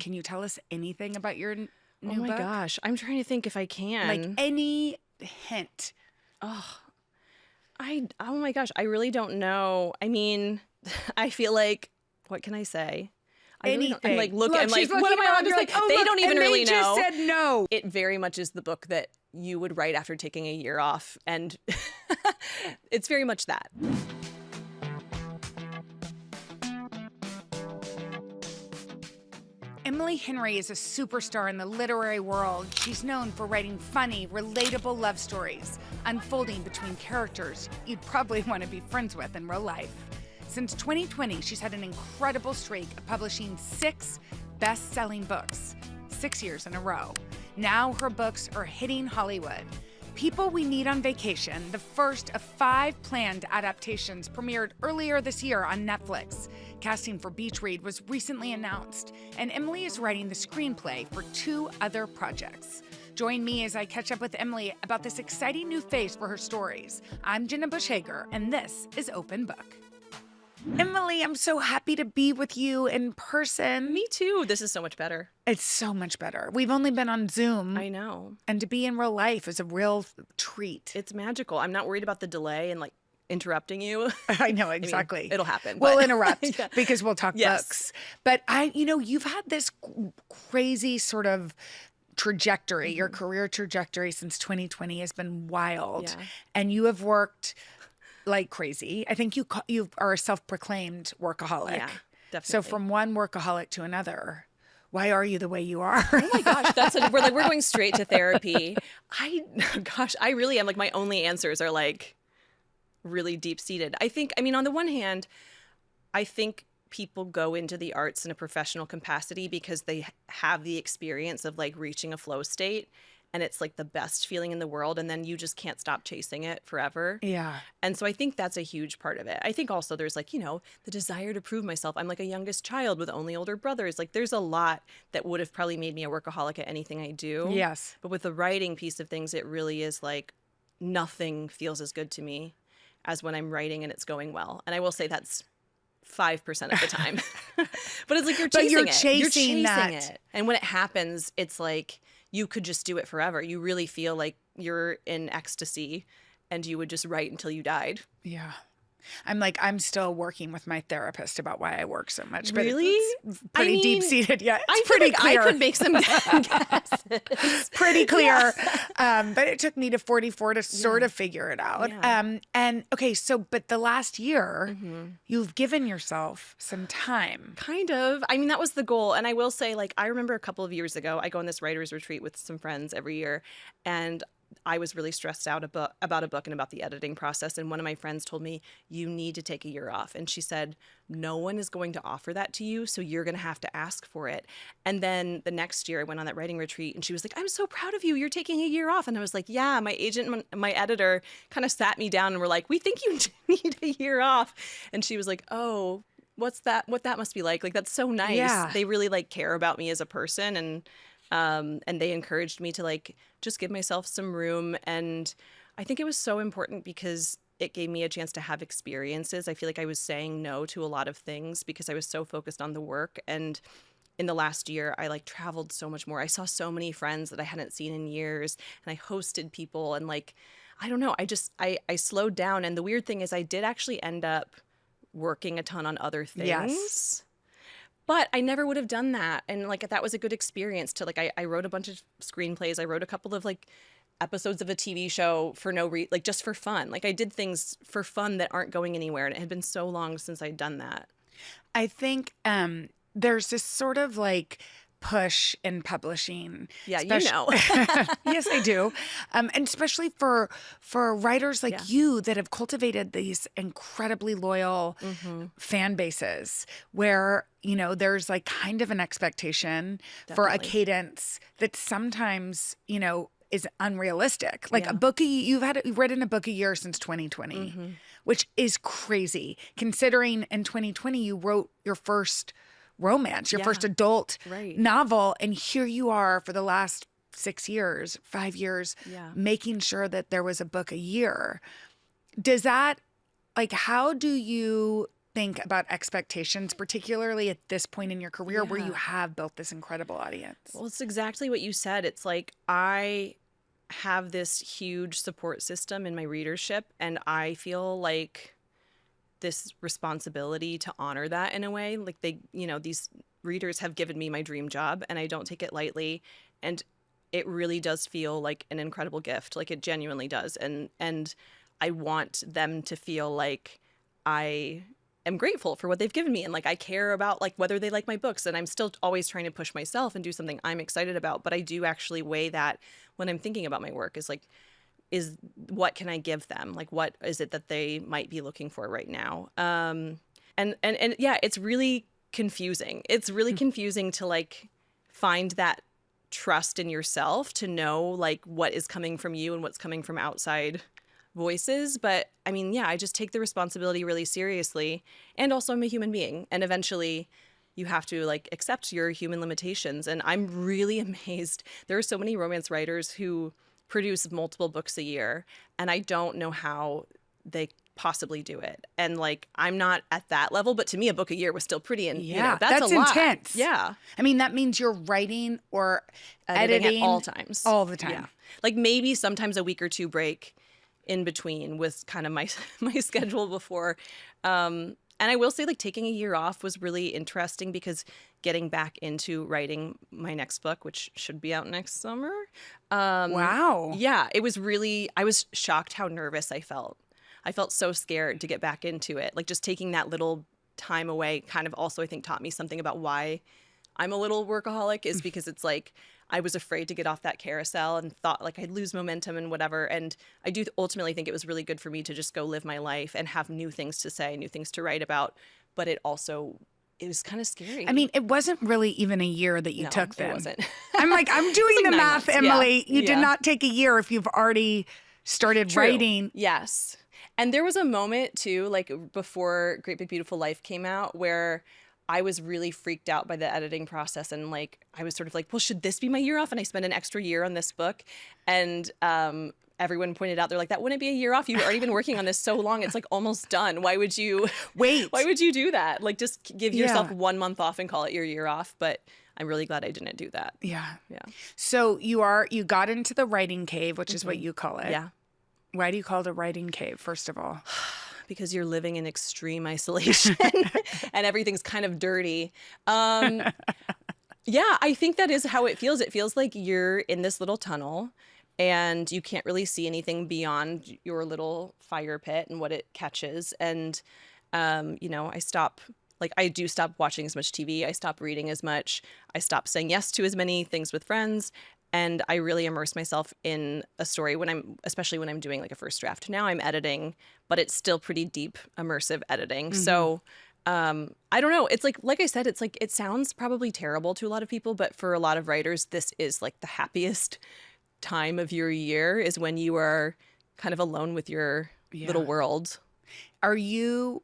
can you tell us anything about your new book? Oh my gosh. I'm trying to think if I can. Like any hint. Oh my gosh. I really don't know. I mean, I feel like, what can I say? I really don't, I'm like, Look, I'm like, she's what am looking I allowed around, to you're say? like, oh, they look, don't even and really they know. just said no. It very much is the book that you would write after taking a year off. And it's very much that. Emily Henry is a superstar in the literary world. She's known for writing funny, relatable love stories, unfolding between characters you'd probably want to be friends with in real life. Since 2020, she's had an incredible streak of publishing 6 best-selling books, 6 years in a row. Now her books are hitting Hollywood. People We Need on Vacation, the first of 5 planned adaptations, premiered earlier this year on Netflix. Casting for Beach Read was recently announced, and Emily is writing the screenplay for 2 other projects. Join me as I catch up with Emily about this exciting new phase for her stories. I'm Jenna Bush-Hager, and this is Open Book. Emily, I'm so happy to be with you in person. Me too. This is so much better. It's so much better. We've only been on Zoom. I know. And to be in real life is a real treat. It's magical. I'm not worried about the delay and like interrupting you. I know, exactly. I mean, it'll happen. We'll but- interrupt Yeah. because we'll talk Yes. books. But you've had this crazy sort of trajectory. Your career trajectory since 2020 has been wild. Yeah. And you have worked like crazy. I think you are a self-proclaimed workaholic. Yeah, So definitely. from one workaholic to another, why are you the way you are? Oh my gosh, we're going straight to therapy. I really am. Like, my only answers are like really deep seated. I mean, on the one hand, I think people go into the arts in a professional capacity because they have the experience of like reaching a flow state, and it's like the best feeling in the world, and then you just can't stop chasing it forever. Yeah. And so I think that's a huge part of it. I think also there's like, the desire to prove myself. I'm like a youngest child with only older brothers. Like, there's a lot that would have probably made me a workaholic at anything I do. Yes. But with the writing piece of things, it really is like nothing feels as good to me as when I'm writing and it's going well. And I will say that's 5% of the time. But it's like you're chasing you're it. chasing that. It. And when it happens, it's like you could just do it forever. You really feel like you're in ecstasy and you would just write until you died. Yeah. I'm still working with my therapist about why I work so much. But Really? It's pretty deep-seated. Yeah, I it's feel pretty like clear. I could make some guesses. Pretty clear. But it took me to 44 to sort of figure it out. Yeah. And okay, but the last year, you've given yourself some time. Kind of. I mean, that was the goal. And I will say, like, I remember a couple of years ago, I go on this writer's retreat with some friends every year, and I was really stressed out about a book and about the editing process. And one of my friends told me, you need to take a year off. And she said, no one is going to offer that to you, so you're going to have to ask for it. And then the next year I went on that writing retreat, and she was like, I'm so proud of you. You're taking a year off. And I was like, yeah, my agent and my editor kind of sat me down and were like, we think you need a year off. And she was like, oh, what that must be like. Like, that's so nice. Yeah. They really like care about me as a person. And they encouraged me to like just give myself some room. And I think it was so important because it gave me a chance to have experiences. I feel like I was saying no to a lot of things because I was so focused on the work. And in the last year, I like traveled so much more. I saw so many friends that I hadn't seen in years, and I hosted people, and like, I don't know, I slowed down. And the weird thing is I did actually end up working a ton on other things. Yes. But I never would have done that. And like, that was a good experience to like, I wrote a bunch of screenplays. I wrote a couple of like episodes of a TV show for like just for fun. Like, I did things for fun that aren't going anywhere. And it had been so long since I'd done that. I think there's this sort of like push in publishing. Yeah, you know. Yes, I do. And especially for writers like you that have cultivated these incredibly loyal fan bases where, there's like kind of an expectation for a cadence that sometimes, is unrealistic. Like you've written a book a year since 2020, which is crazy considering in 2020 you wrote your first romance, your first adult novel. And here you are for the last 5 years, making sure that there was a book a year. Does that, like, how do you think about expectations, particularly at this point in your career where you Yeah. have built this incredible audience? Well, it's exactly what you said. It's like I have this huge support system in my readership, and I feel like this responsibility to honor that in a way. Like these readers have given me my dream job, and I don't take it lightly. And it really does feel like an incredible gift. Like it genuinely does. And I want them to feel like I am grateful for what they've given me, and like I care about like whether they like my books, and I'm still always trying to push myself and do something I'm excited about, but I do actually weigh that when I'm thinking about my work is what can I give them? Like what is it that they might be looking for right now? And yeah, it's really confusing. It's really confusing to like find that trust in yourself to know like what is coming from you and what's coming from outside voices. But I mean, yeah, I just take the responsibility really seriously. And also I'm a human being. And eventually you have to like accept your human limitations. And I'm really amazed. There are so many romance writers who produce multiple books a year, and I don't know how they possibly do it. And like, I'm not at that level, but to me, a book a year was still pretty, and that's a lot. Intense. Yeah. I mean, that means you're writing or editing at all times. All the time. Yeah. Like maybe sometimes a week or two break in between was kind of my schedule before. And I will say like taking a year off was really interesting because getting back into writing my next book, which should be out next summer. Wow. Yeah, it was really, I was shocked how nervous I felt. I felt so scared to get back into it. Like just taking that little time away kind of also I think taught me something about why I'm a little workaholic, is because it's like I was afraid to get off that carousel and thought like I'd lose momentum and whatever. And I do ultimately think it was really good for me to just go live my life and have new things to say, new things to write about. But it was kind of scary. I mean, it wasn't really even a year that you took then. It wasn't. I'm like, I'm doing like the 9 math, months. Emily. Yeah. You did not take a year if you've already started True. writing. Yes. And there was a moment too, like before Great Big Beautiful Life came out, where I was really freaked out by the editing process. And like, I was sort of like, well, should this be my year off? And I spent an extra year on this book. And everyone pointed out, they're like, that wouldn't be a year off. You've already been working on this so long. It's like almost done. Why would you wait? Why would you do that? Like just give yourself 1 month off and call it your year off. But I'm really glad I didn't do that. Yeah. Yeah. So you got into the writing cave, which is what you call it. Yeah. Why do you call it a writing cave, first of all? Because you're living in extreme isolation and everything's kind of dirty. Yeah, I think that is how it feels. It feels like you're in this little tunnel and you can't really see anything beyond your little fire pit and what it catches. And, I do stop watching as much TV. I stop reading as much. I stop saying yes to as many things with friends. And I really immerse myself in a story especially when I'm doing like a first draft. Now I'm editing, but it's still pretty deep, immersive editing. Mm-hmm. So I don't know. It's like I said, it's like, it sounds probably terrible to a lot of people, but for a lot of writers, this is like the happiest time of your year, is when you are kind of alone with your little world. Were you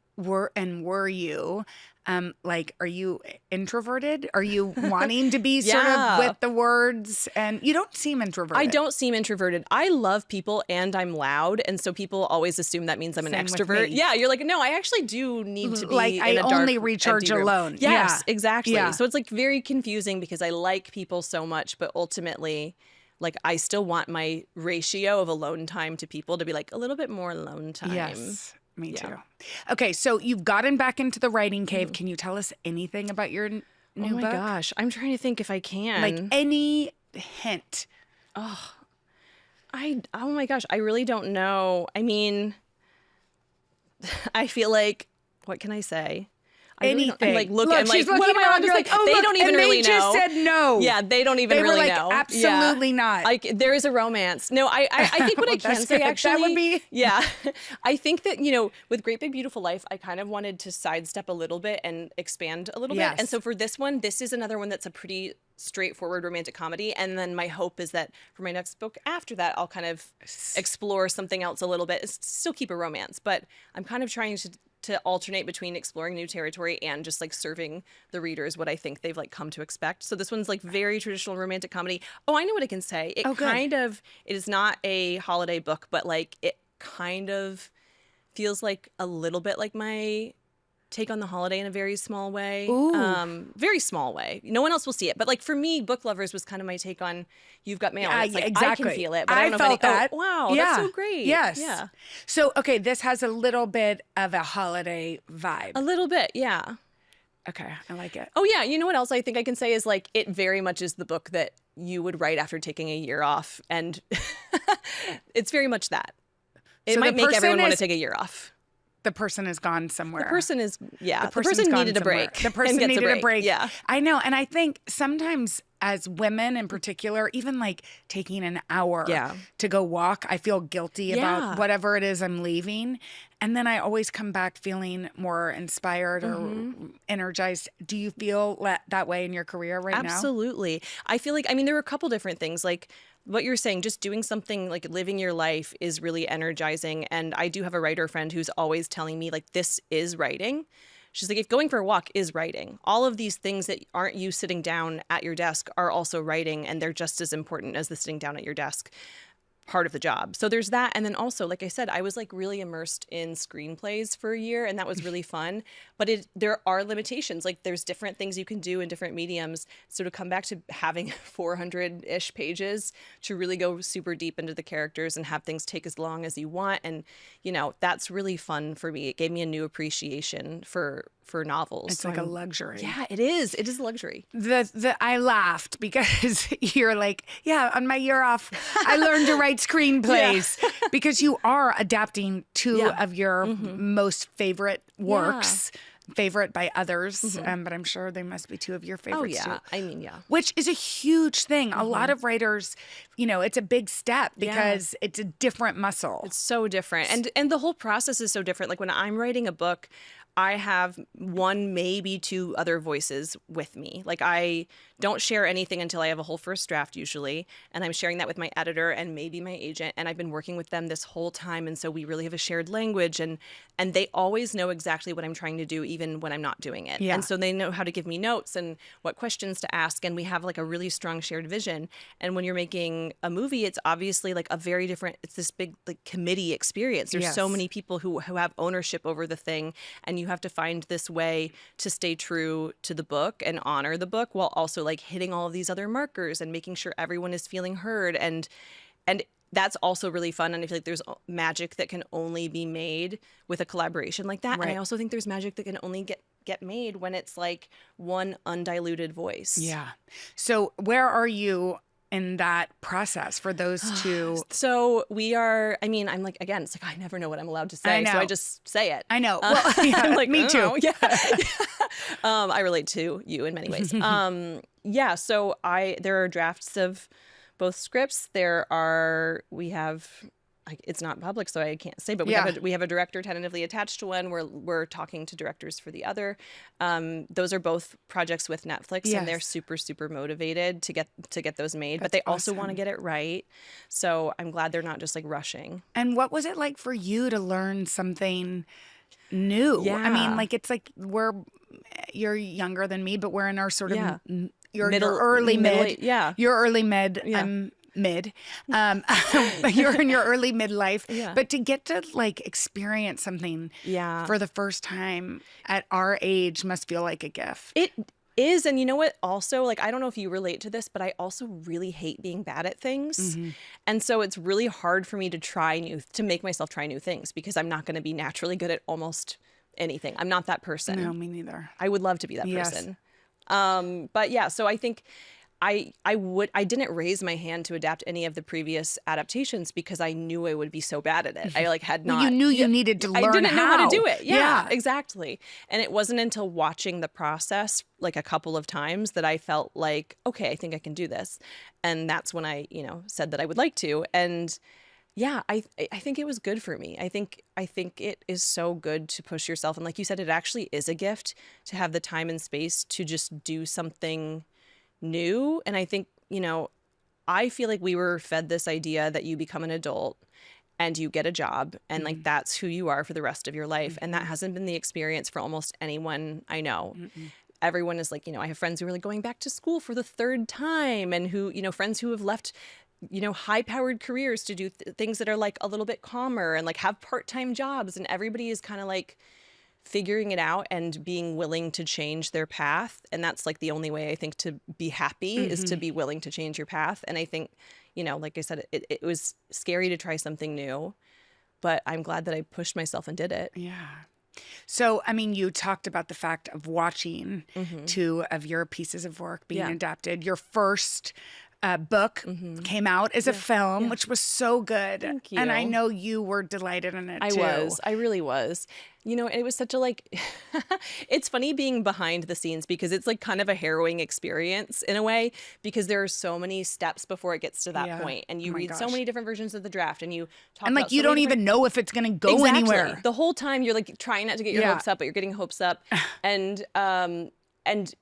are you introverted? Are you wanting to be sort of with the words? And you don't seem introverted. I don't seem introverted. I love people and I'm loud. And so people always assume that means I'm an extrovert. Yeah. You're like, no, I actually do need to be in a dark, only recharge alone. Yes, exactly. Yeah. So it's like very confusing because I like people so much, but ultimately like I still want my ratio of alone time to people to be like a little bit more alone time. Yes. Me too. Okay, so you've gotten back into the writing cave. Can you tell us anything about your new book? Oh my gosh, I'm trying to think if I can. Like any hint? Oh my gosh, I really don't know. I mean, I feel like, what can I say? Anything. I'm like, what am I on? Just like, oh, they look, don't even really know. They just said no. Yeah, they don't even they really were like, know. Absolutely not. Like, there is a romance. No, I think what I can say actually. That would be. Yeah. I think that, with Great Big Beautiful Life, I kind of wanted to sidestep a little bit and expand a little bit. And so for this one, this is another one that's a pretty straightforward romantic comedy. And then my hope is that for my next book after that, I'll kind of explore something else a little bit. Still keep a romance, but I'm kind of trying to alternate between exploring new territory and just like serving the readers what I think they've like come to expect. So this one's like very traditional romantic comedy. Oh, I know what I can say. It is not a holiday book, but like it kind of feels like a little bit like my take on The Holiday in a very small way. Ooh. Very small way. No one else will see it. But like for me, Book Lovers was kind of my take on You've Got Mail. And it's like exactly. I can feel it, but I I don't know felt if any, that. Oh, wow, Yeah. that's so great. Yes. Yeah. So, okay, this has a little bit of a holiday vibe. A little bit, yeah. Okay, I like it. Oh yeah, you know what else I think I can say is like it very much is the book that you would write after taking a year off, and it's very much that. It So might the make everyone person want to is- take a year off. The person has gone somewhere. The person is, yeah, the person's person gone needed a somewhere. break. The person and gets needed a break. Yeah. I know. And I think sometimes as women in particular, even like taking an hour Yeah. to go walk, I feel guilty Yeah. about whatever it is I'm leaving. And then I always come back feeling more inspired or energized. Do you feel that way in your career right now? Absolutely. I feel like, I mean, there are a couple different things. Like what you're saying, just doing something like living your life is really energizing. And I do have a writer friend who's always telling me, like, this is writing. She's like, if going for a walk is writing, all of these things that aren't you sitting down at your desk are also writing, and they're just as important as the sitting down at your desk part of the job. So there's that. And then also, like I said, I was like really immersed in screenplays for a year, and that was really fun. But there are limitations. Like there's different things you can do in different mediums. So to come back to having 400-ish pages to really go super deep into the characters and have things take as long as you want. And, you know, that's really fun for me. It gave me a new appreciation for novels. It's like a luxury. Yeah, it is. It is a luxury. I laughed because you're like, yeah, on my year off, I learned to write screenplays because you are adapting two of your most favorite works, favorite by others, but I'm sure they must be two of your favorites too. I mean, yeah. Which is a huge thing. A lot of writers, you know, it's a big step because it's a different muscle. It's so different. And the whole process is so different. Like when I'm writing a book, I have one, maybe two other voices with me. Like I don't share anything until I have a whole first draft usually. And I'm sharing that with my editor and maybe my agent. And I've been working with them this whole time. And so we really have a shared language, and they always know exactly what I'm trying to do, even when I'm not doing it. Yeah. And so they know how to give me notes and what questions to ask. And we have like a really strong shared vision. And when you're making a movie, it's obviously like a very different, it's this big like committee experience. There's so many people who have ownership over the thing, and you have to find this way to stay true to the book and honor the book while also like hitting all of these other markers and making sure everyone is feeling heard. And that's also really fun. And I feel like there's magic that can only be made with a collaboration like that. Right. And I also think there's magic that can only get made when it's like one undiluted voice. Yeah. So where are you in that process for those two? So we are, I mean, I'm like, again, it's like, I never know what I'm allowed to say. So I just say it. I know. Well, I'm like, me too. Yeah. I relate to you in many ways. Yeah. So there are drafts of both scripts. We have, it's not public, so I can't say, but we have a director tentatively attached to one. We're talking to directors for the other. Those are both projects with Netflix, and they're super, super motivated to get those made. But they also want to get it right. So I'm glad they're not just like rushing. And what was it like for you to learn something new? Yeah. I mean, like it's like you're younger than me, but we're in our sort of your early mid. Yeah. You're early mid. Yeah. I'm mid. You're in your early midlife. Yeah. But to get to like experience something for the first time at our age must feel like a gift. It is. And you know what? Also, like, I don't know if you relate to this, but I also really hate being bad at things. And so it's really hard for me to make myself try new things because I'm not going to be naturally good at almost anything. I'm not that person. No, me neither. I would love to be that person. But yeah, so I think I didn't raise my hand to adapt any of the previous adaptations because I knew I would be so bad at it. I like had not. Well, you knew you needed to learn I didn't know how to do it. Yeah, Exactly. And it wasn't until watching the process like a couple of times that I felt like, okay, I think I can do this. And that's when I, said that I would like to. And yeah, I think it was good for me. I think it is so good to push yourself. And like you said, it actually is a gift to have the time and space to just do something new. And I think, I feel like we were fed this idea that you become an adult and you get a job and like that's who you are for the rest of your life. And that hasn't been the experience for almost anyone I know. Everyone is like, I have friends who are like going back to school for the third time and who, friends who have left high-powered careers to do things that are like a little bit calmer and like have part-time jobs, and everybody is kind of like figuring it out and being willing to change their path. And that's like the only way I think to be happy is to be willing to change your path. And I think, you know, like I said, it was scary to try something new, but I'm glad that I pushed myself and did it. Yeah. So, I mean, you talked about the fact of watching two of your pieces of work being adapted. Your first book came out as a film, which was so good. Thank you. And I know you were delighted in it too. I really was. You know, it was such a it's funny being behind the scenes because it's like kind of a harrowing experience in a way, because there are so many steps before it gets to that point. And you read so many different versions of the draft, and you talk and like about you don't even know if it's going to go anywhere. The whole time you're like trying not to get your hopes up, but you're getting hopes up. And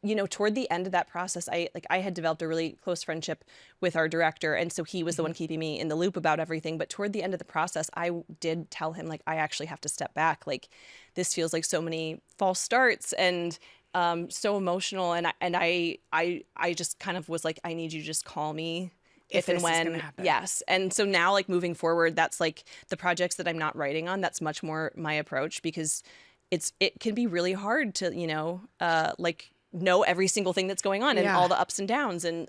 you know, toward the end of that process, I had developed a really close friendship with our director, and so he was the one keeping me in the loop about everything. But toward the end of the process, I did tell him, like, I actually have to step back. Like, this feels like so many false starts and so emotional. And I just kind of was like, I need you to just call me if and when. Yes. And so now, like, moving forward, that's like the projects that I'm not writing on. That's much more my approach, because it can be really hard to, you know, like, know every single thing that's going on and all the ups and downs and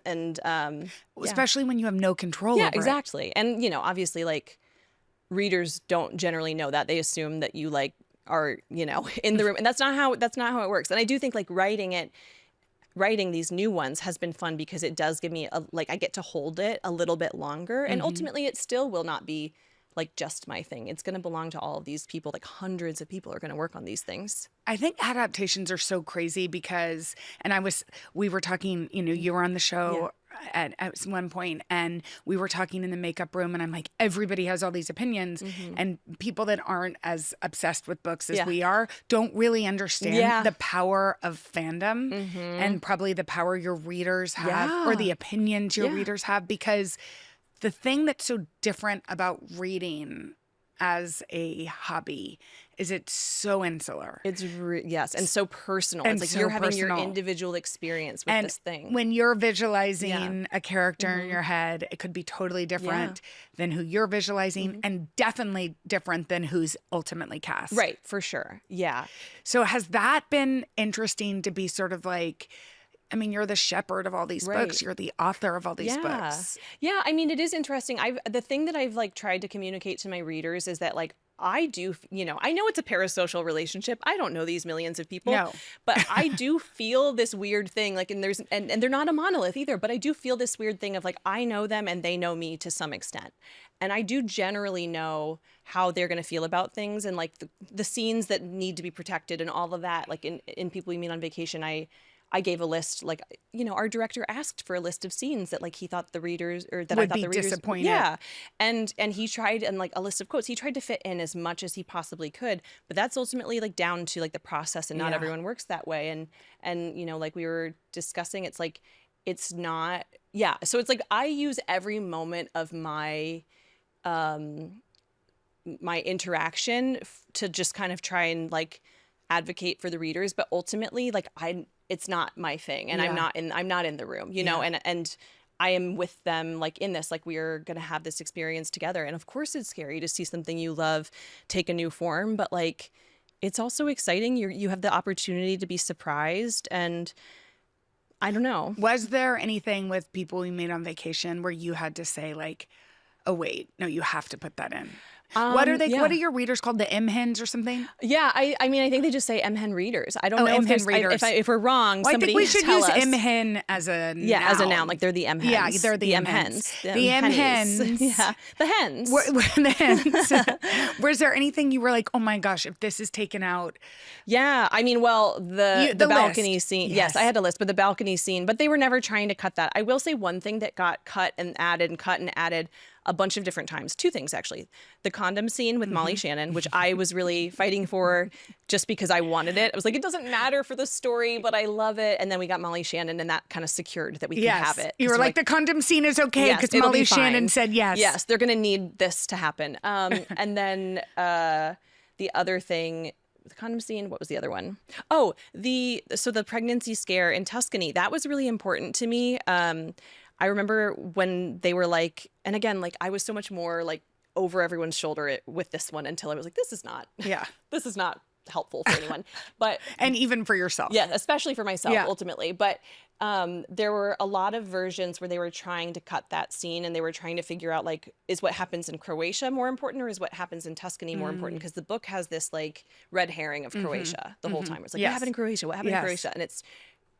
especially when you have no control over it. Exactly. And, you know, obviously, like, readers don't generally know that. They assume that you, like, are, you know, in the room, and that's not how it works. And I do think, like, writing these new ones has been fun because it does give me I get to hold it a little bit longer, and ultimately it still will not be like just my thing. It's going to belong to all of these people. Like, hundreds of people are going to work on these things. I think adaptations are so crazy because, and we were talking, you know, you were on the show at one point, and we were talking in the makeup room, and I'm like, everybody has all these opinions, and people that aren't as obsessed with books as we are don't really understand the power of fandom and probably the power your readers have or the opinions your readers have, because the thing that's so different about reading as a hobby is it's so insular. It's yes, and so personal. And it's like so you're having personal. your individual experience with this thing. When you're visualizing a character in your head, it could be totally different than who you're visualizing, and definitely different than who's ultimately cast. Right, for sure. Yeah. So has that been interesting to be sort of like, I mean, you're the shepherd of all these books. You're the author of all these books. Yeah, I mean, it is interesting. The thing that I've, like, tried to communicate to my readers is that, like, I do, you know, I know it's a parasocial relationship. I don't know these millions of people. No. But I do feel this weird thing, like, and they're not a monolith either, but I do feel this weird thing of, like, I know them and they know me to some extent. And I do generally know how they're going to feel about things, and, like, the scenes that need to be protected and all of that. Like, in People We Meet on Vacation, I gave a list, like, you know, our director asked for a list of scenes that, like, he thought the readers, or that I thought the readers would be disappointed. Yeah. And he tried, and, like, a list of quotes, he tried to fit in as much as he possibly could, but that's ultimately, like, down to, like, the process, and not everyone works that way. And, you know, like we were discussing, it's like, it's not, so it's like, I use every moment of my, my interaction to just kind of try and, like, advocate for the readers, but ultimately, like, it's not my thing, and I'm not in the room, you know, and I am with them, like, in this, like, we're going to have this experience together. And of course it's scary to see something you love take a new form, but, like, it's also exciting. You have the opportunity to be surprised, and I don't know. Was there anything with People We Meet on Vacation where you had to say, like, oh wait, no, you have to put that in? What are they? What are your readers called? The MHens or something? Yeah, I mean, I think they just say MHen readers. I don't know MHen readers. If we're wrong, well, somebody I think we should tell use us. MHen as a noun. Yeah, as a noun. Like, they're the MHens. Yeah, they're the MHens. The MHens. Yeah, the hens. The hens. Was there anything you were like, oh my gosh, if this is taken out? Yeah, I mean, well, the balcony list. scene. Yes, I had a list, but the balcony scene. But they were never trying to cut that. I will say one thing that got cut and added a bunch of different times. Two things, actually. The condom scene with Molly Shannon, which I was really fighting for just because I wanted it. I was like, it doesn't matter for the story, but I love it. And then we got Molly Shannon, and that kind of secured that we could have it. You were like, the condom scene is okay because Molly Shannon said yes. Yes, they're going to need this to happen. And then the other thing, the condom scene, what was the other one? Oh, the pregnancy scare in Tuscany. That was really important to me. I remember when they were like, and again, like, I was so much more, like, over everyone's shoulder with this one until I was like, this is not helpful for anyone. But And even for yourself. yeah, especially for myself Yeah. ultimately. But there were a lot of versions where they were trying to cut that scene and they were trying to figure out like, is what happens in Croatia more important or is what happens in Tuscany more important? Because the book has this like red herring of Croatia the whole time. It's like, what happened in Croatia? What happened in Croatia? And it's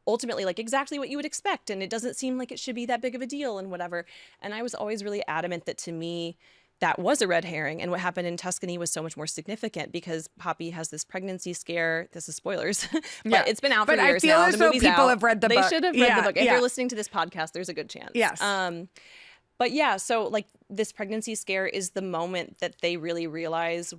ultimately like exactly what you would expect. And it doesn't seem like it should be that big of a deal and whatever. And I was always really adamant that to me, that was a red herring. And what happened in Tuscany was so much more significant because Poppy has this pregnancy scare. This is spoilers, but it's been out for years now. I feel as The though movie's people out. have read the book. They should have read the book. If Yeah. you're listening to this podcast, there's a good chance. Yes. But yeah, so like this pregnancy scare is the moment that they really realize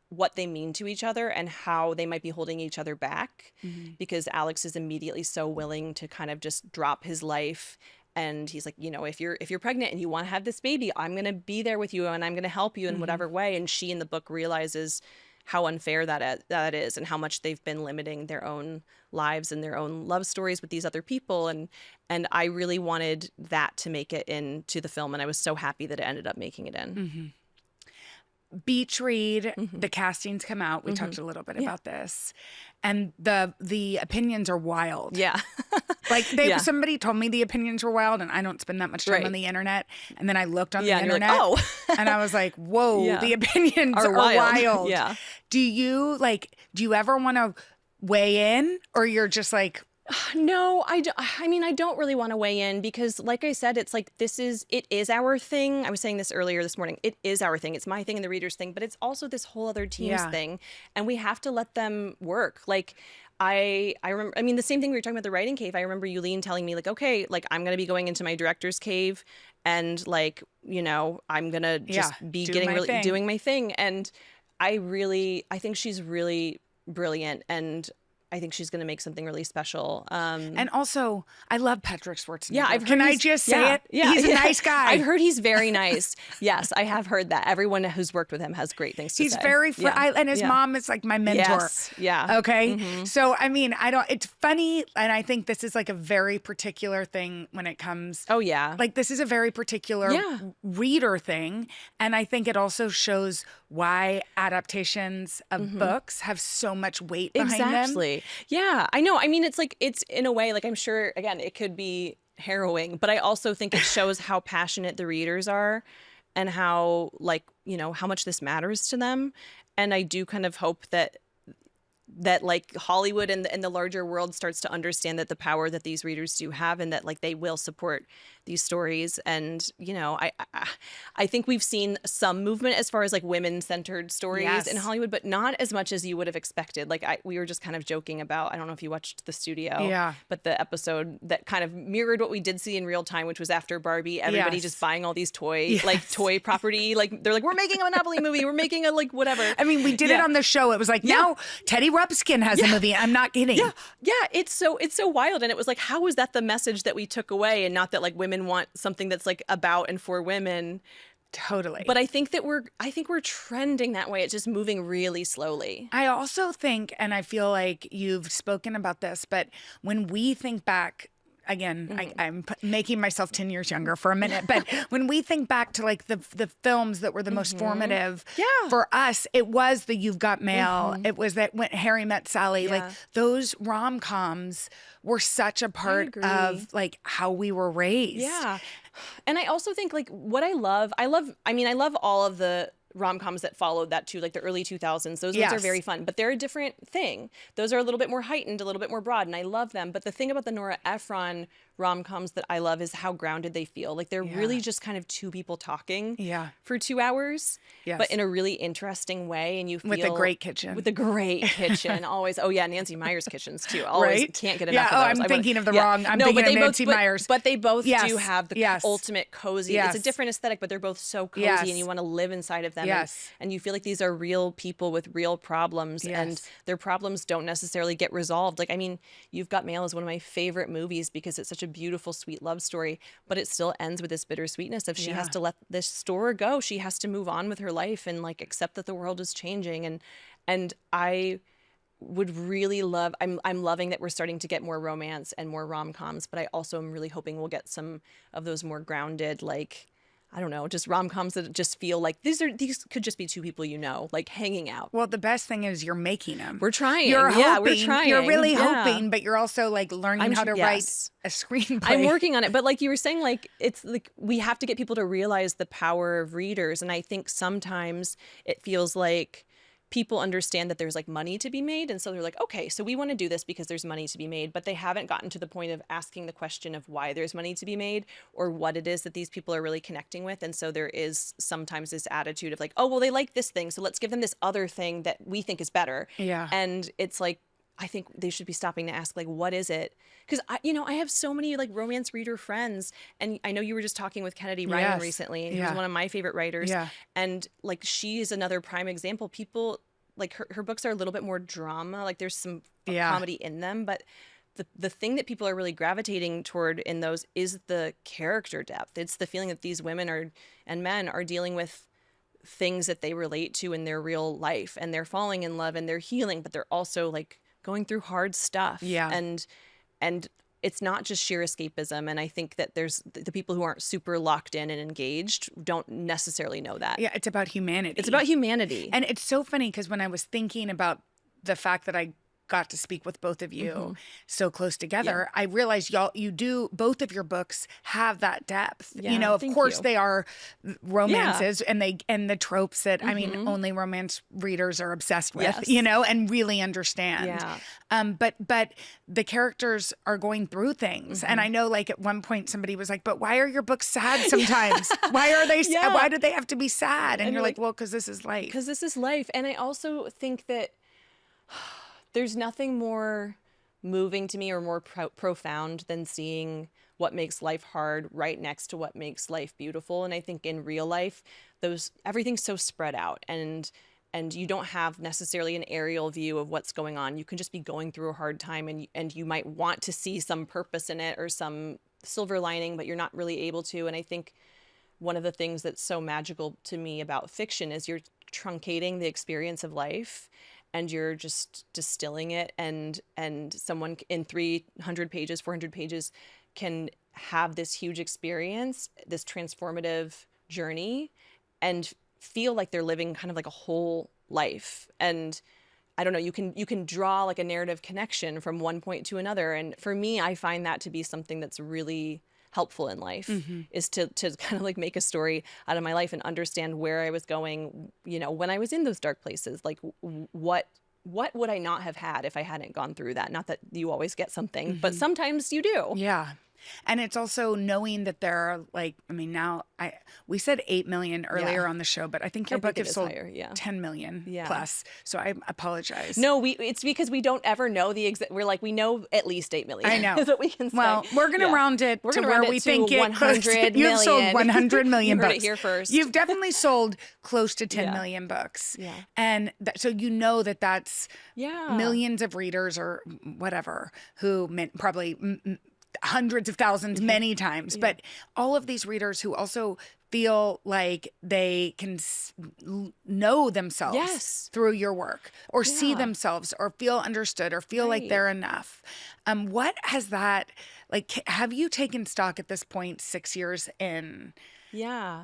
what they mean to each other and how they might be holding each other back, because Alex is immediately so willing to kind of just drop his life. And he's like, you know, if you're pregnant and you want to have this baby, I'm going to be there with you and I'm going to help you in whatever way. And she in the book realizes how unfair that is and how much they've been limiting their own lives and their own love stories with these other people. And I really wanted that to make it into the film. And I was so happy that it ended up making it in. Beach read, the castings come out. We talked a little bit about this. And the opinions are wild. Yeah. Like somebody told me the opinions were wild, and I don't spend that much time on the internet. And then I looked on the and you're internet, like, oh. and I was like, "Whoa, the opinions are wild." Yeah. Do you ever want to weigh in, or you're just like, no, I mean, I don't really want to weigh in because, like I said, it's like it is our thing. I was saying this earlier this morning. It is our thing. It's my thing and the reader's thing, but it's also this whole other team's thing, and we have to let them work. Like, I remember, I mean, the same thing we were talking about the writing cave. I remember Yulene telling me like, okay, like I'm going to be going into my director's cave and like, you know, I'm going to just be doing my thing. And I think she's really brilliant and I think she's going to make something really special. And also, I love Patrick Schwarzenegger. Yeah, Can I just say it? Yeah, he's a nice guy. I've heard he's very nice. Yes, I have heard that. Everyone who's worked with him has great things to say. He's very and his mom is like my mentor. Yes. Yeah. Okay. So I mean, it's funny, and I think this is like a very particular thing when it comes. Oh yeah. Like this is a very particular reader thing, and I think it also shows why adaptations of books have so much weight behind them. Exactly. Yeah, I know. I mean, it's like, it's in a way, like I'm sure, again, it could be harrowing, but I also think it shows how passionate the readers are and how, like, you know, how much this matters to them. And I do kind of hope that like Hollywood and the larger world starts to understand that the power that these readers do have and that like they will support these stories. And, you know, I think we've seen some movement as far as like women-centered stories in Hollywood, but not as much as you would have expected. Like we were just kind of joking about, I don't know if you watched The Studio, but the episode that kind of mirrored what we did see in real time, which was after Barbie, everybody just buying all these toy property. Like they're like, we're making a Monopoly movie. We're making a like whatever. I mean, we did it on the show. It was like, now Teddy Ruxpin has a movie. I'm not kidding. Yeah. It's so wild. And it was like, how was that the message that we took away and not that like women want something that's like about and for women? Totally. But I think we're trending that way. It's just moving really slowly. I also think, and I feel like you've spoken about this, but when we think back, again, I'm making myself 10 years younger for a minute, but when we think back to like the films that were the most formative for us, it was the You've Got Mail. It was that when Harry Met Sally, like those rom-coms were such a part of like how we were raised. Yeah. And I also think like what I love all of the rom-coms that followed that too, like the early 2000s. Those ones are very fun, but they're a different thing. Those are a little bit more heightened, a little bit more broad, and I love them. But the thing about the Nora Ephron rom-coms that I love is how grounded they feel. Like they're really just kind of two people talking for 2 hours, but in a really interesting way. And you feel with a great kitchen. Always. Oh yeah, Nancy Meyer's kitchens too. Always can't get enough of those. I'm thinking of the wrong. I'm thinking of Nancy Meyer's. But they both do have the ultimate cozy. It's a different aesthetic, but they're both so cozy, and you want to live inside of them. And you feel like these are real people with real problems, and their problems don't necessarily get resolved. Like, I mean, You've Got Mail is one of my favorite movies because it's such a beautiful, sweet love story, but it still ends with this bittersweetness of she has to let this store go. She has to move on with her life and like accept that the world is changing. And I would really love, I'm loving that we're starting to get more romance and more rom-coms, but I also am really hoping we'll get some of those more grounded, like I don't know, just rom-coms that just feel like these could just be two people, like hanging out. Well, the best thing is you're making them. We're trying. You're hoping. We're trying. You're really Yeah. hoping, but you're also like learning how to write a screenplay. I'm working on it. But like you were saying, like it's like we have to get people to realize the power of readers. And I think sometimes it feels like people understand that there's like money to be made. And so they're like, okay, so we want to do this because there's money to be made. But they haven't gotten to the point of asking the question of why there's money to be made or what it is that these people are really connecting with. And so there is sometimes this attitude of like, oh, well, they like this thing, so let's give them this other thing that we think is better. Yeah. And it's like, I think they should be stopping to ask, like, what is it? Because, I have so many, like, romance reader friends. And I know you were just talking with Kennedy Ryan recently, who's one of my favorite writers. Yeah. And, like, she is another prime example. People, like, her books are a little bit more drama. Like, there's some comedy in them. But the thing that people are really gravitating toward in those is the character depth. It's the feeling that these women and men are dealing with things that they relate to in their real life. And they're falling in love and they're healing, but they're also, like, going through hard stuff. Yeah. And it's not just sheer escapism. And I think that there's the people who aren't super locked in and engaged don't necessarily know that. Yeah, it's about humanity. It's about humanity. And it's so funny because when I was thinking about the fact that I got to speak with both of you so close together, I realized both of your books have that depth. Yeah, of course they are romances and the tropes that I mean only romance readers are obsessed with, and really understand. Yeah. But the characters are going through things. And I know like at one point somebody was like, but why are your books sad sometimes? Why are they why do they have to be sad? And you're like, well, because this is life. Because this is life. And I also think that there's nothing more moving to me or more profound than seeing what makes life hard right next to what makes life beautiful. And I think in real life, everything's so spread out and you don't have necessarily an aerial view of what's going on. You can just be going through a hard time and you might want to see some purpose in it or some silver lining, but you're not really able to. And I think one of the things that's so magical to me about fiction is you're truncating the experience of life. And you're just distilling it, and someone in 300 pages, 400 pages can have this huge experience, this transformative journey, and feel like they're living kind of like a whole life. And I don't know, you can draw like a narrative connection from one point to another. And for me, I find that to be something that's really helpful in life is to kind of like make a story out of my life and understand where I was going, when I was in those dark places, like what would I not have had if I hadn't gone through that? Not that you always get something, but sometimes you do. Yeah. And it's also knowing that there are like, I mean, now we said 8 million earlier on the show, but I think your book has sold higher, 10 million plus. So I apologize. No, it's because we don't ever know the exact, we're like, we know at least 8 million. I know. Is what we can say. Well, we're going to round it to where we think it 100 million. You've sold 100 million you books. Heard it here first. You've definitely sold close to 10 million books. Yeah. And so that's millions of readers or whatever who probably hundreds of thousands many times, but all of these readers who also feel like they can know themselves through your work or see themselves or feel understood or feel like they're enough. What has that, like, have you taken stock at this point, 6 years in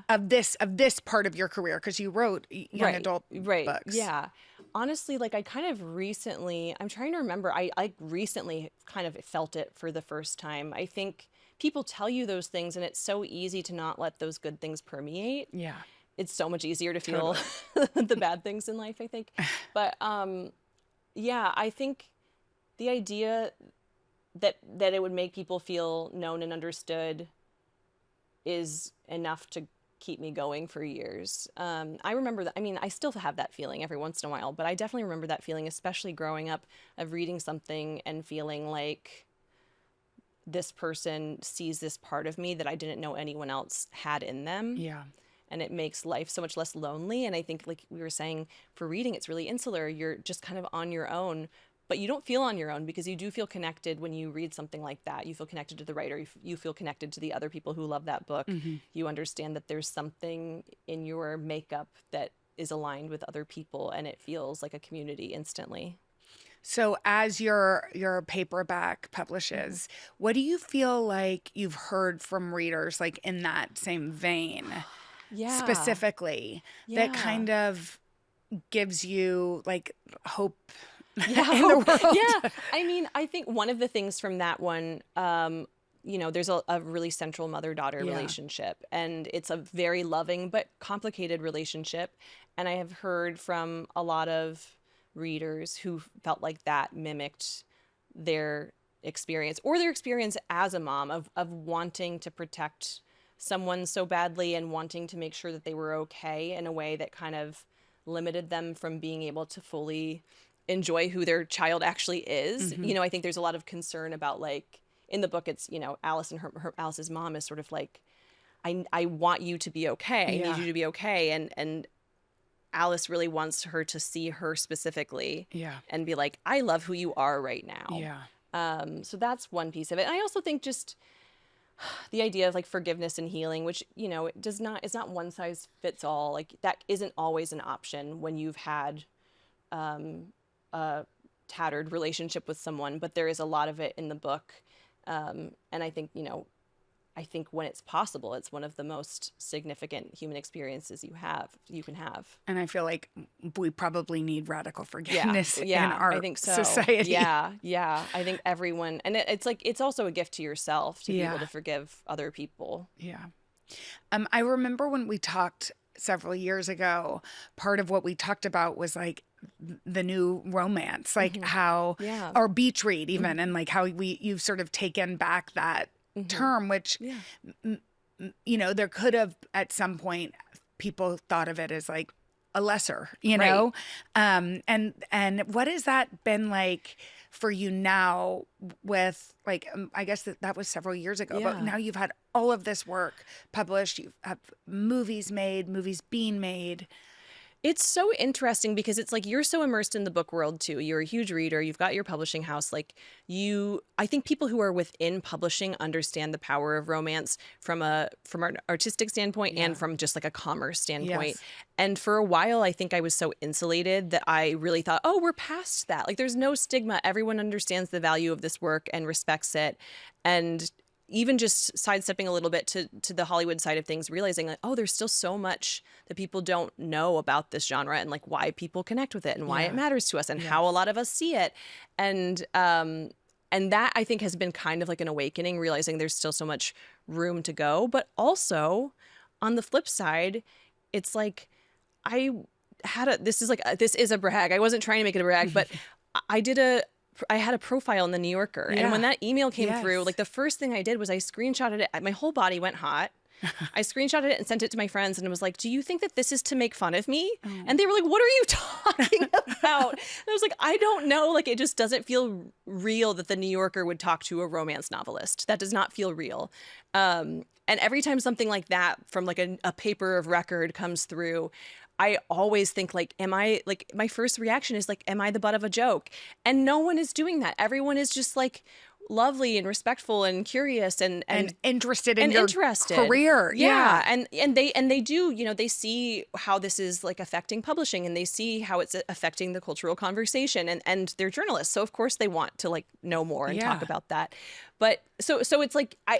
of this part of your career? Because you wrote young adult books. Yeah. Honestly, like I kind of recently, I'm trying to remember, I recently kind of felt it for the first time. I think people tell you those things and it's so easy to not let those good things permeate. Yeah. It's so much easier to feel the bad things in life, I think. But I think the idea that it would make people feel known and understood is enough to keep me going for years. I remember that. I mean, I still have that feeling every once in a while, but I definitely remember that feeling, especially growing up, of reading something and feeling like this person sees this part of me that I didn't know anyone else had in them. Yeah. And it makes life so much less lonely. And I think, like we were saying, for reading, it's really insular. You're just kind of on your own. But you don't feel on your own because you do feel connected when you read something like that. You feel connected to the writer. You feel connected to the other people who love that book. You understand that there's something in your makeup that is aligned with other people, and it feels like a community instantly. So as your paperback publishes, what do you feel like you've heard from readers like in that same vein Yeah. specifically that Yeah. kind of gives you like hope Yeah. in the Yeah. world? I mean, I think one of the things from that one, there's a really central mother-daughter Yeah. relationship, and it's a very loving but complicated relationship. And I have heard from a lot of readers who felt like that mimicked their experience or their experience as a mom of wanting to protect someone so badly and wanting to make sure that they were okay in a way that kind of limited them from being able to fully enjoy who their child actually is. Mm-hmm. You know, I think there's a lot of concern about, like, in the book, it's, Alice and Alice's mom is sort of like, I want you to be okay. I need Yeah. you to be okay. And Alice really wants her to see her specifically Yeah. and be like, I love who you are right now. Yeah. So that's one piece of it. And I also think just the idea of like forgiveness and healing, which, it's not one size fits all. Like, that isn't always an option when you've had a tattered relationship with someone, but there is a lot of it in the book. And I think, when it's possible, it's one of the most significant human experiences you can have. And I feel like we probably need radical Yeah. forgiveness in Yeah. our I think so. society. Yeah. Yeah. I think everyone, and it's like, it's also a gift to yourself to be Yeah. able to forgive other people. Yeah. I remember when we talked several years ago, part of what we talked about was like the new romance, like how, Yeah. or beach read even, and like how you've sort of taken back that term, which, Yeah. there could have at some point people thought of it as like a lesser, Right. and what has that been like for you now with like, I guess that was several years ago, but Yeah. now you've had all of this work published, you have movies made, movies being made. It's so interesting because it's like you're so immersed in the book world too. You're a huge reader. You've got your publishing house. I think people who are within publishing understand the power of romance from an artistic standpoint and from just like a commerce standpoint. Yes. And for a while, I think I was so insulated that I really thought, oh, we're past that. Like, there's no stigma. Everyone understands the value of this work and respects it. And even just sidestepping a little bit to the Hollywood side of things, realizing like, oh, there's still so much that people don't know about this genre and like why people connect with it and why it matters to us and how a lot of us see it. And that I think has been kind of like an awakening, realizing there's still so much room to go. But also on the flip side, it's like this is a brag. I wasn't trying to make it a brag, but I had a profile in the New Yorker. And when that email came through, like the first thing I did was I screenshotted it. My whole body went hot. I screenshotted it and sent it to my friends and was like, do you think that this is to make fun of me? And they were like, what are you talking about? And I was like, I don't know. Like, it just doesn't feel real that the New Yorker would talk to a romance novelist. That does not feel real. And every time something like that from like a paper of record comes through, I always think like, my first reaction is like, am I the butt of a joke? And no one is doing that. Everyone is just like lovely and respectful and curious and interested in your career. Yeah. And they do, they see how this is like affecting publishing and they see how it's affecting the cultural conversation and they're journalists. So of course they want to like know more and talk about that. But so it's like, I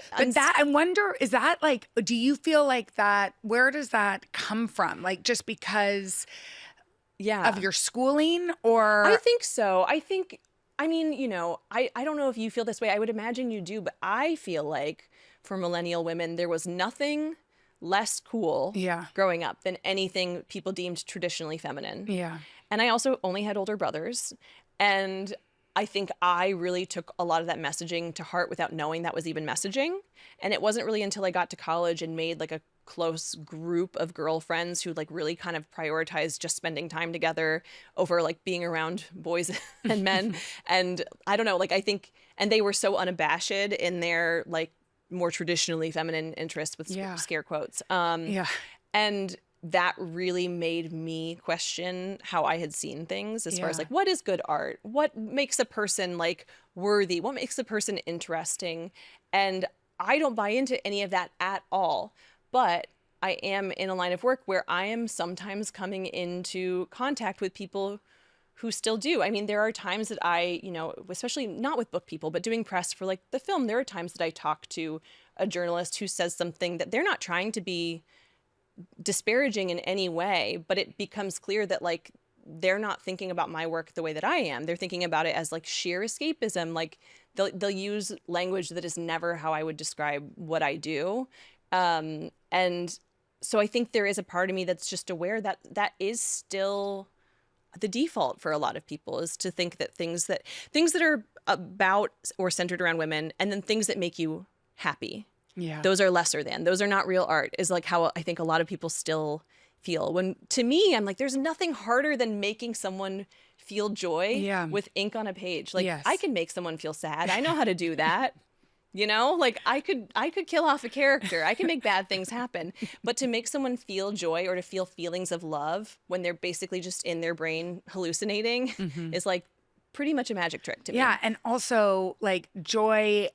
wonder, is that like, do you feel like that, where does that come from? Like just because of your schooling or? I think so. I mean, I don't know if you feel this way. I would imagine you do, but I feel like for millennial women, there was nothing less cool growing up than anything people deemed traditionally feminine. Yeah. And I also only had older brothers. And I think I really took a lot of that messaging to heart without knowing that was even messaging. And it wasn't really until I got to college and made like a close group of girlfriends who like really kind of prioritized just spending time together over like being around boys and men. And I don't know, like I think, and they were so unabashed in their like more traditionally feminine interests with scare quotes. And that really made me question how I had seen things as far as like, what is good art? What makes a person like worthy? What makes a person interesting? And I don't buy into any of that at all. But I am in a line of work where I am sometimes coming into contact with people who still do. I mean, there are times that I, especially not with book people, but doing press for like the film, there are times that I talk to a journalist who says something that they're not trying to be disparaging in any way, but it becomes clear that like they're not thinking about my work the way that I am. They're thinking about it as like sheer escapism. Like they'll use language that is never how I would describe what I do. And so I think there is a part of me that's just aware that that is still the default for a lot of people, is to think that things that are about or centered around women, and then things that make you happy, those are lesser than. Those are not real art, is like how I think a lot of people still feel. When to me, I'm like, there's nothing harder than making someone feel joy with ink on a page. Like I can make someone feel sad. I know how to do that. Like I could kill off a character. I can make bad things happen. But to make someone feel joy or to feel feelings of love when they're basically just in their brain hallucinating is like pretty much a magic trick to me. Yeah. And also like joy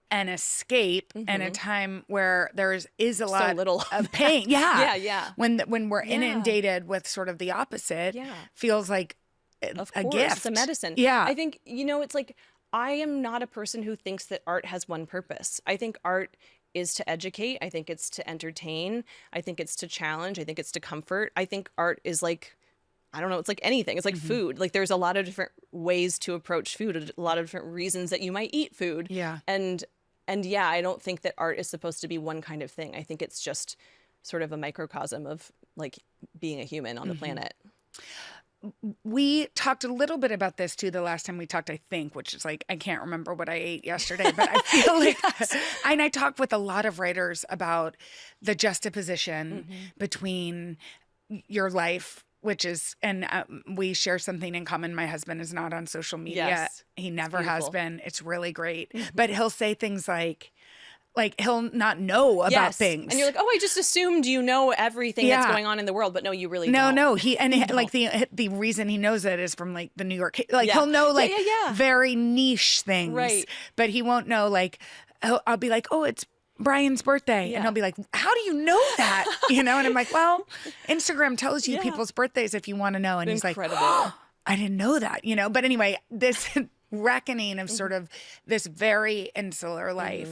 and escape in a time where is a lot little of pain. Yeah. When we're inundated with sort of the opposite, feels like a gift. It's a medicine. Yeah. I think, it's like, I am not a person who thinks that art has one purpose. I think art is to educate. I think it's to entertain. I think it's to challenge. I think it's to comfort. I think art is like, I don't know, it's like anything. It's like food. Like there's a lot of different ways to approach food, a lot of different reasons that you might eat food. Yeah. And yeah, I don't think that art is supposed to be one kind of thing. I think it's just sort of a microcosm of like being a human on the planet. We talked a little bit about this too the last time we talked, I think, which is like, I can't remember what I ate yesterday, but I feel like, and I talk with a lot of writers about the juxtaposition between your life, which is, and we share something in common. My husband is not on social media. Yes. He never has been. It's really great. But he'll say things like he'll not know about things. And you're like, oh, I just assumed you know everything that's going on in the world, but no, you really don't. No. Like the reason he knows it is from like the New York, like he'll know like very niche things, right? But he won't know like, I'll be like, oh, it's Brian's birthday. And he'll be like, how do you know that? And I'm like, well, Instagram tells you people's birthdays if you want to know. And he's like, oh, I didn't know that, But anyway, this reckoning of sort of this very insular life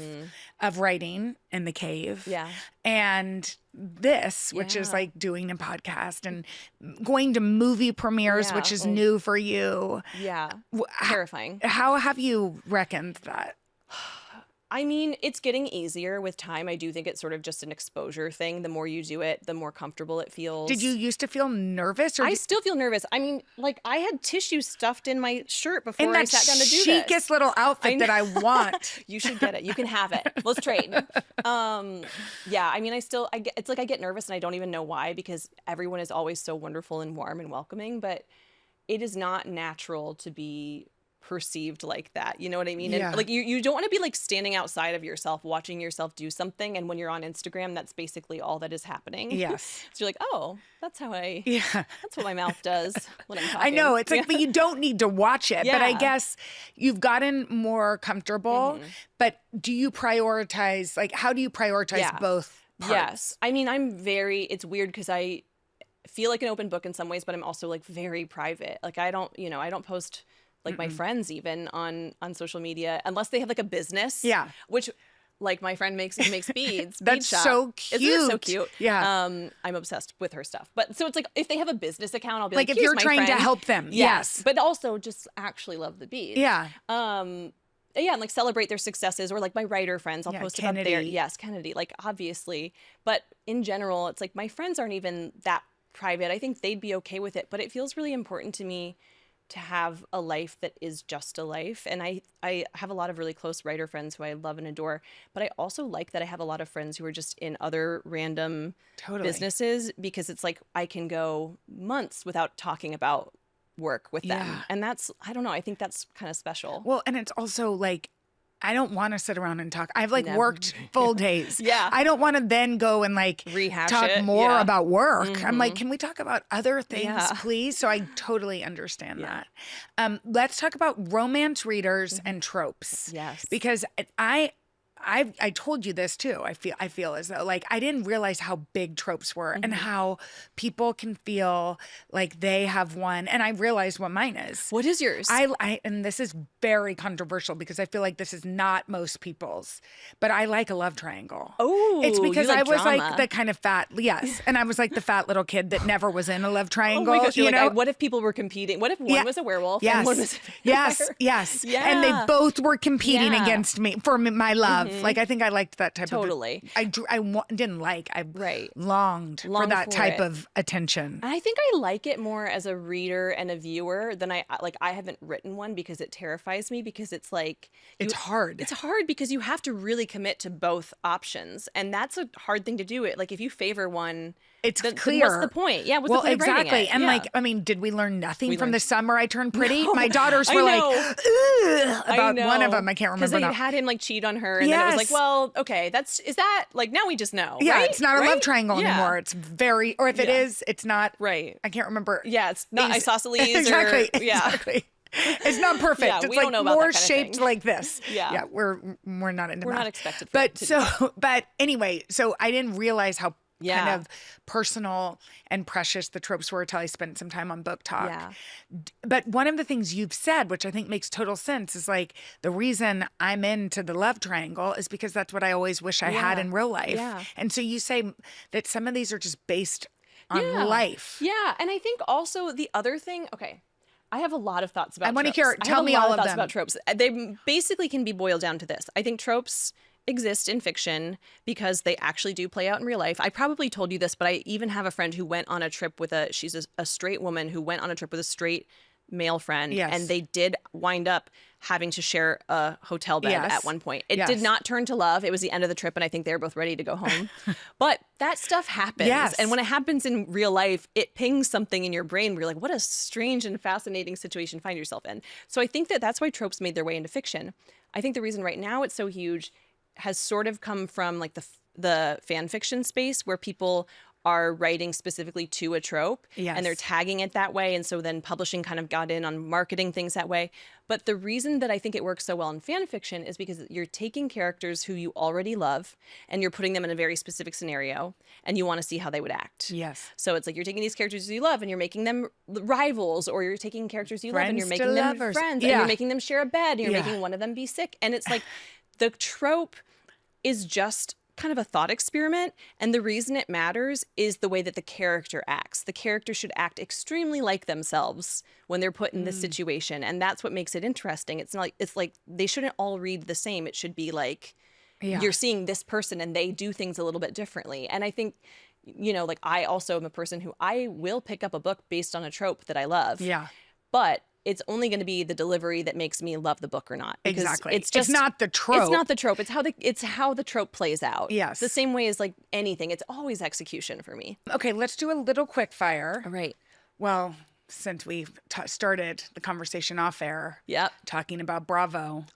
of writing in the cave. Yeah. And this, which is like doing a podcast and going to movie premieres, which is new for you. Yeah. Terrifying. How have you reckoned that? I mean, it's getting easier with time. I do think it's sort of just an exposure thing. The more you do it, the more comfortable it feels. Did you used to feel nervous? I still feel nervous. I mean, like I had tissue stuffed in my shirt before I sat down to do this. In that chicest little outfit that I want. You should get it. You can have it. Let's trade. Yeah, I mean, it's like I get nervous and I don't even know why, because everyone is always so wonderful and warm and welcoming, but it is not natural to be perceived like that. You know what I mean? Yeah. And like you don't want to be like standing outside of yourself, watching yourself do something. And when you're on Instagram, that's basically all that is happening. Yes. So you're like, oh, that's what my mouth does when I'm talking. I know. It's like, but you don't need to watch it. But I guess you've gotten more comfortable. But do you prioritize, like, how do you prioritize both parts? Yes. I mean, it's weird because I feel like an open book in some ways, but I'm also like very private. Like I don't post like my friends even on social media, unless they have like a business. Yeah. Which like my friend makes beads. That's bead so cute. Isn't it so cute? Yeah. I'm obsessed with her stuff. But so it's like if they have a business account, I'll be like, like, if here's you're my trying friend. to help them. Yes. But also just actually love the beads. Yeah. And like celebrate their successes, or like my writer friends, I'll post about their Kennedy, like obviously. But in general, it's like my friends aren't even that private. I think they'd be okay with it, but it feels really important to me to have a life that is just a life. And I have a lot of really close writer friends who I love and adore, but I also like that I have a lot of friends who are just in other random businesses, because it's like I can go months without talking about work with them. And that's, I don't know, I think that's kind of special. Well, and it's also like, I don't want to sit around and talk. I've like worked full days. I don't want to then go and like rehash talk it. more about work. I'm like, can we talk about other things, please? So I totally understand that. Let's talk about romance readers and tropes. Yes. Because I I told you this too. I feel as though like I didn't realize how big tropes were and how people can feel like they have one. And I realized what mine is. What is yours? I and this is very controversial because I feel like this is not most people's, but I like a love triangle. Oh, it's because you like I was drama. like the kind of fat, yes, and I was like the fat little kid that never was in a love Oh triangle. my gosh, you're you like, know? what if people were competing? What if one was a werewolf and one was a vampire? Yes. Yeah. And they both were competing Yeah. against me for my love. Like, I think I liked that type Totally. of... didn't like. I Right. longed for Longed that for type it. of attention. I think I like it more as a reader and a viewer than I haven't written one because it terrifies me because it's like It's hard. It's hard because you have to really commit to both options, and that's a hard thing to do. It like if you favor one, It's then clear. what's the point? Yeah, what's the point of writing exactly. it? And Yeah. like, I mean, did we learn nothing We from learned- the summer I turned pretty? No, My daughters I were like, know. "Ugh," about one of them. I can't because remember they now. had him like cheat on her, and then it was like, Yes. well, okay, is that like now we just know? Yeah, right? it's not a Right? love triangle Yeah. anymore. It's very, or if it Yeah. is, it's not. Right. I can't remember. Yeah, it's not isosceles Exactly. or yeah. Exactly. It's not perfect. Yeah, it's we like don't know about more that kind of shaped thing. like this. Yeah. We're not into We're math. not expected for But it to so, but anyway, so I didn't realize how Yeah. kind of personal and precious the tropes were until I spent some time on Book Talk. Yeah. But one of the things you've said, which I think makes total sense, is like the reason I'm into the love triangle is because that's what I always wish I had Yeah. in real life. Yeah. And so you say that some of these are just based on Yeah. life. Yeah, and I think also the other thing, okay, I have a lot of thoughts about I wanna tropes. hear- I tell have a me lot all of of thoughts them. about tropes. They basically can be boiled down to this. I think tropes exist in fiction because they actually do play out in real life. I probably told you this, but I even have a friend who went on a trip with she's a straight woman who went on a trip with a straight male friend, Yes. and they did wind up having to share a hotel bed Yes. at one point. It Yes. did not turn to love. It was the end of the trip, and I think they were both ready to go home. But that stuff happens. Yes. And when it happens in real life, it pings something in your brain where you're like, what a strange and fascinating situation to find yourself in. So I think that's why tropes made their way into fiction. I think the reason right now it's so huge has sort of come from like the fan fiction space where people are writing specifically to a trope Yes. and they're tagging it that way. And so then publishing kind of got in on marketing things that way. But the reason that I think it works so well in fan fiction is because you're taking characters who you already love and you're putting them in a very specific scenario and you want to see how they would act. Yes. So it's like you're taking these characters you love and you're making them rivals, or you're taking characters you love and you're Friends to making them lovers. friends Yeah. and you're making them share a bed and you're Yeah. making one of them be sick. And it's like the trope is just kind of a thought experiment, and the reason it matters is the way that the character acts. The character should act extremely like themselves when they're put in this situation, and that's what makes it interesting. It's like they shouldn't all read the same. It should be like Yeah. you're seeing this person and they do things a little bit differently. And I think, like I also am a person who I will pick up a book based on a trope that I love. Yeah. But it's only going to be the delivery that makes me love the book or not. Because Exactly. It's just not the trope. It's not the trope. It's how the trope plays out. Yes. The same way as like anything. It's always execution for me. Okay, let's do a little quick fire. All right. Well, since we've started the conversation off air, Yep. talking about Bravo,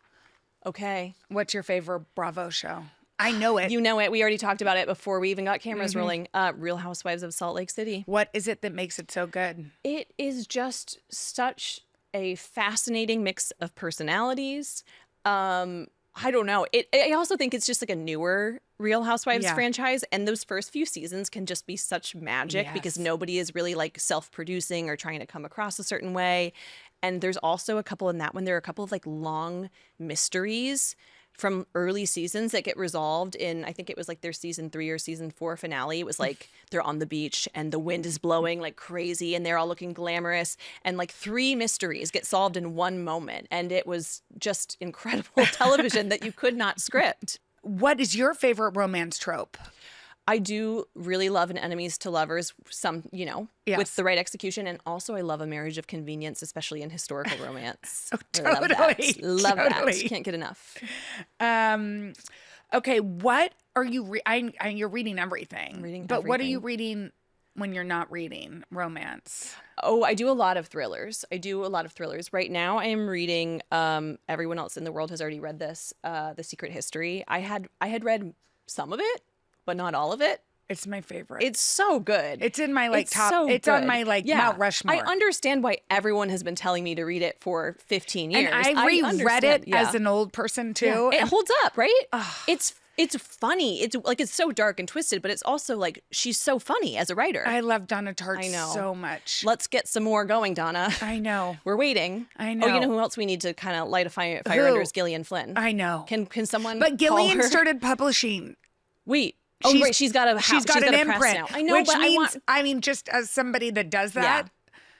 Okay. what's your favorite Bravo show? I know it. You know it. We already talked about it before we even got cameras Mm-hmm. rolling. Real Housewives of Salt Lake City. What is it that makes it so good? It is just such a fascinating mix of personalities. I don't know. I also think it's just like a newer Real Housewives Yeah. franchise, and those first few seasons can just be such magic because Yes. nobody is really like self-producing or trying to come across a certain way. And there's also a couple in that one. There are a couple of like long mysteries from early seasons that get resolved in, I think it was like their season 3 or season 4 finale. It was like they're on the beach and the wind is blowing like crazy and they're all looking glamorous, and like 3 mysteries get solved in one moment. And it was just incredible television that you could not script. What is your favorite romance trope? I do really love an enemies to lovers, Yes. with the right execution. And also I love a marriage of convenience, especially in historical romance. Oh, I love totally, that. Love totally. that. Can't get enough. Okay, what are you you're reading everything. I'm reading but what are you everything. reading when you're not reading romance? Oh, I do a lot of thrillers. Right now I am reading, everyone else in the world has already read this, The Secret History. I had read some of it, but not all of it. It's my favorite. It's so good. It's in my It's top. so It's on good. my Mount Rushmore. I understand why everyone has been telling me to read it for 15 years. And I reread understand. it as an old person too. It and holds up, right? It's funny. It's like it's so dark and twisted, but it's also like she's so funny as a writer. I love Donna Tartt I know. so much. Let's get some more going, Donna. I know. We're waiting. I know. Oh, you know who else we need to kind of light a fire Who? under is Gillian Flynn. I know. Can someone? But call Gillian her? started publishing. Wait. Oh, right. She's got a house. She's got an a press imprint. now. I know, which but means, I mean, just as somebody that does that,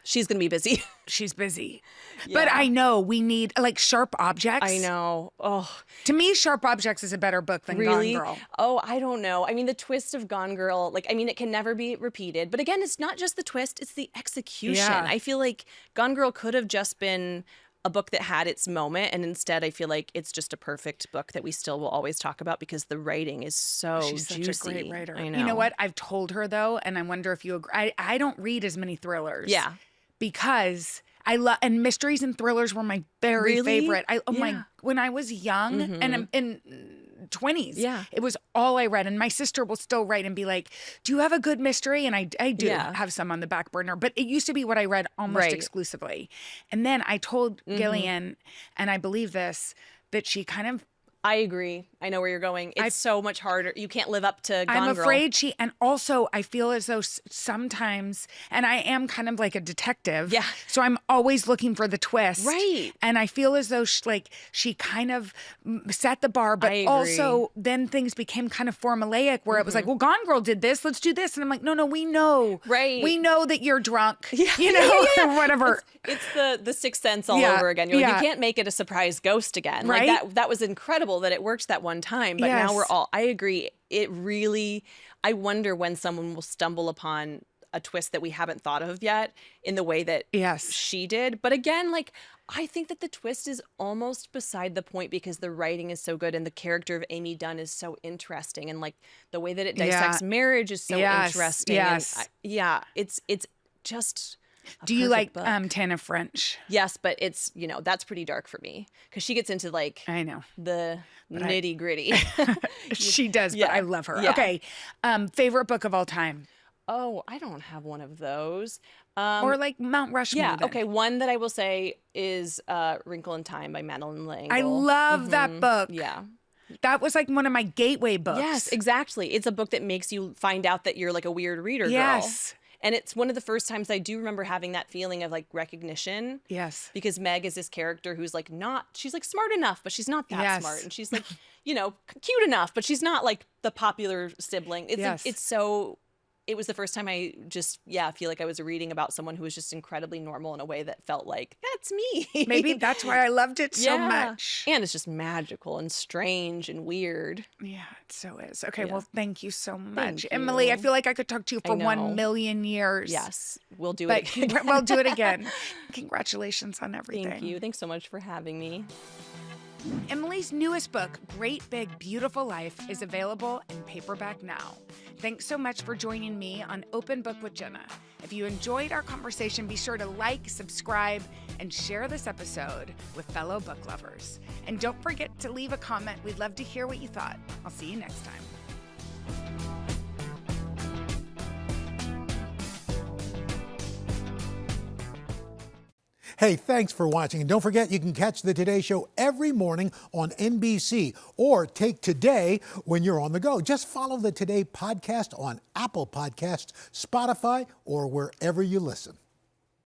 she's gonna be busy. she's busy. But I know we need like Sharp Objects. I know. Oh, To me, Sharp Objects is a better book than really? Gone Girl. Oh, I don't know. I mean, the twist of Gone Girl, like, I mean, it can never be repeated. But again, it's not just the twist; it's the execution. Yeah. I feel like Gone Girl could have just been a book that had its moment, and instead I feel like it's just a perfect book that we still will always talk about because the writing is so She's juicy. such a great writer. I know. You know what? I've told her though, and I wonder if you agree. I don't read as many thrillers. Yeah. Because I love, and mysteries and thrillers were my very Really? favorite. Yeah. When I was young and in 20s, Yeah. it was all I read. And my sister will still write and be like, "Do you have a good mystery?" And I do Yeah. have some on the back burner, but it used to be what I read almost Right. exclusively. And then I told Gillian, and I believe this, that she kind of, I agree. I know where you're going. It's so much harder. You can't live up to Gone I'm Girl. afraid and also I feel as though sometimes, and I am kind of like a detective. Yeah. So I'm always looking for the twist. Right. And I feel as though she kind of set the bar, but I agree. also then things became kind of formulaic where it was like, well, Gone Girl did this, let's do this. And I'm like, no, we know. Right. We know that you're drunk, you know, Yeah. or whatever. It's the Sixth Sense all Yeah, over again. You're like, yeah. you can't make it a surprise ghost again. Right? Like that was incredible that it worked that one time. But now we're Yes. all, I agree. It really, I wonder when someone will stumble upon a twist that we haven't thought of yet in the way that Yes. she did. But again, like, I think that the twist is almost beside the point because the writing is so good and the character of Amy Dunn is so interesting. And like the way that it dissects marriage is so Yes, interesting. yes. And it's just a Do you like perfect book. Tana French? Yes, but it's, that's pretty dark for me because she gets into like I know. the nitty gritty. She does, but Yeah. I love her. Yeah. Okay. Favorite book of all time? Oh, I don't have one of those. Or like Mount Rushmore. Yeah. then. Okay. One that I will say is Wrinkle in Time by Madeline L'Engle. I love that book. Yeah. That was like one of my gateway books. Yes, exactly. It's a book that makes you find out that you're like a weird reader girl. Yes. And it's one of the first times I do remember having that feeling of like recognition. Yes. Because Meg is this character who's like she's like smart enough, but she's not that Yes. smart. And she's like, cute enough, but she's not like the popular sibling. It's Yes. it was the first time I just, feel like I was reading about someone who was just incredibly normal in a way that felt like, that's me. Maybe that's why I loved it so Yeah. much. And it's just magical and strange and weird. Yeah, it so is. Okay, Yeah. well, thank you so much. Thank Emily, I you. feel like I could talk to you I for know. 1 million years. Yes, we'll do But it. we'll do it again. Congratulations on everything. Thank you. Thanks so much for having me. Emily's newest book, Great Big Beautiful Life, is available in paperback now. Thanks so much for joining me on Open Book with Jenna. If you enjoyed our conversation, be sure to like, subscribe, and share this episode with fellow book lovers. And don't forget to leave a comment. We'd love to hear what you thought. I'll see you next time. Hey, thanks for watching. And don't forget, you can catch the Today Show every morning on NBC or take Today when you're on the go. Just follow the Today podcast on Apple Podcasts, Spotify, or wherever you listen.